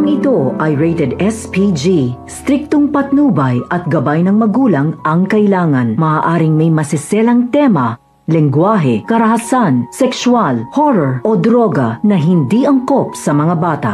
Programang ito ay rated SPG. Striktong patnubay at gabay ng magulang ang kailangan. Maaaring may masiselang tema, lengguwahe, karahasan, sexual, horror o droga na hindi angkop sa mga bata.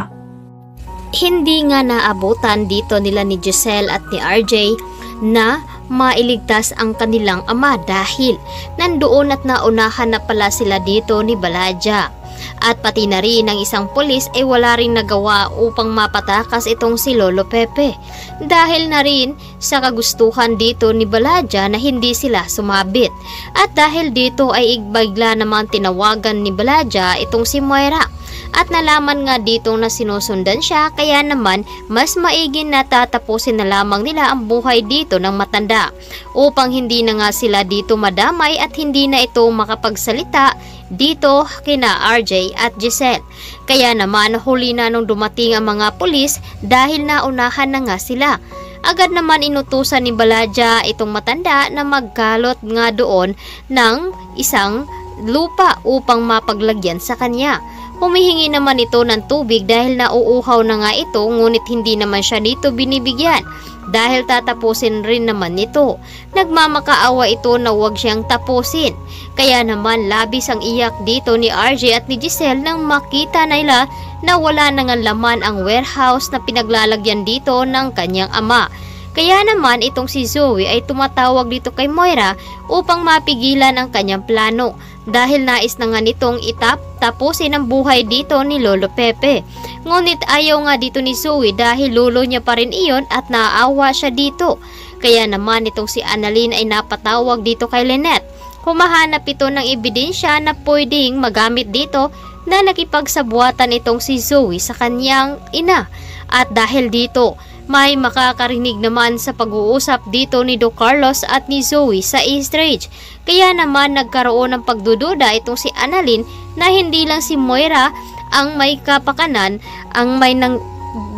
Hindi nga naabutan dito nila ni Giselle at ni RJ na mailigtas ang kanilang ama dahil nandoon at naunahan na pala sila dito ni Baladja. At pati na rin ang isang pulis ay wala rin nagawa upang mapatakas itong si Lolo Pepe. Dahil na rin sa kagustuhan dito ni Baladja na hindi sila sumabit. At dahil dito ay bigla naman tinawagan ni Baladja itong si Moira. At nalaman nga dito na sinusundan siya, kaya naman mas maigi na tatapusin na lamang nila ang buhay dito ng matanda upang hindi na nga sila dito madamay at hindi na ito makapagsalita dito kina RJ at Giselle. Kaya naman huli na nung dumating ang mga pulis dahil naunahan na nga sila. Agad naman inutusan ni Baladja itong matanda na magkalot nga doon ng isang lupa upang mapaglagyan sa kanya. Humihingi naman ito ng tubig dahil nauuhaw na nga ito, ngunit hindi naman siya dito binibigyan dahil tatapusin rin naman nito. Nagmamakaawa ito na huwag siyang tapusin. Kaya naman labis ang iyak dito ni RJ at ni Giselle nang makita nila na wala nang laman ang warehouse na pinaglalagyan dito ng kanyang ama. Kaya naman itong si Zoe ay tumatawag dito kay Moira upang mapigilan ang kanyang plano dahil nais na nga nitong tapusin ang buhay dito ni Lolo Pepe. Ngunit ayaw nga dito ni Zoe dahil lolo niya pa rin iyon at naaawa siya dito. Kaya naman itong si Annalyn ay napatawag dito kay Lynette. Humahanap ito ng ebidensya na pwedeng magamit dito na nakipagsabuatan itong si Zoe sa kanyang ina. At dahil dito, may makakarinig naman sa pag-uusap dito ni Doc Carlos at ni Zoe sa East Ridge. Kaya naman nagkaroon ng pagdududa itong si Annalyn na hindi lang si Moira ang may kapakanan,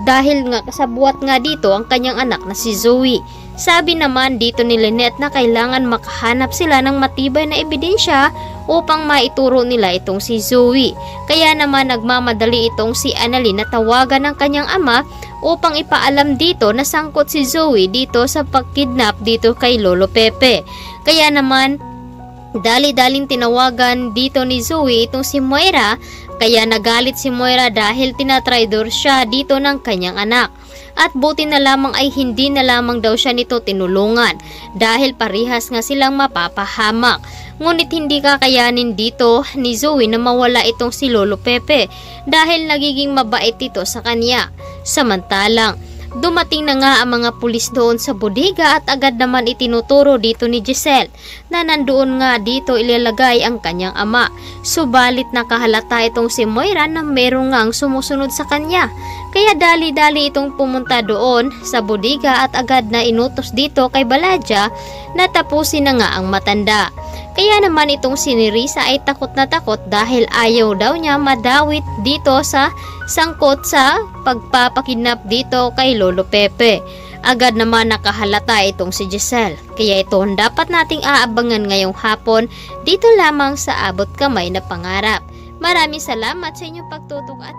dahil nga kasabuat nga dito ang kanyang anak na si Zoe. Sabi naman dito ni Lynette na kailangan makahanap sila ng matibay na ebidensya upang maituro nila itong si Zoe. Kaya naman nagmamadali itong si Annalyn na tawagan ng kanyang ama upang ipaalam dito na sangkot si Zoe dito sa pagkidnap dito kay Lolo Pepe. Kaya naman dali-daling tinawagan dito ni Zoe itong si Moira, kaya nagalit si Moira dahil tinatraidor siya dito ng kanyang anak. At buti na lamang ay hindi na lamang daw siya nito tinulungan dahil parihas nga silang mapapahamak. Ngunit hindi kakayanin dito ni Zoe na mawala itong si Lolo Pepe dahil nagiging mabait ito sa kanya. Samantalang dumating na nga ang mga pulis doon sa bodega at agad naman itinuturo dito ni Giselle na nandoon nga dito ilalagay ang kanyang ama. Subalit nakahalata itong si Moira na meron ngang sumusunod sa kanya. Kaya dali-dali itong pumunta doon sa bodega at agad na inutos dito kay Baladja na tapusin na nga ang matanda. Kaya naman itong si Nerissa ay takot na takot dahil ayaw daw niya madawit dito sa sangkot sa pagpapakidnap dito kay Lolo Pepe. Agad naman nakahalata itong si Giselle. Kaya ito ang dapat nating aabangan ngayong hapon dito lamang sa Abot Kamay na Pangarap. Maraming salamat sa inyong pagtutok at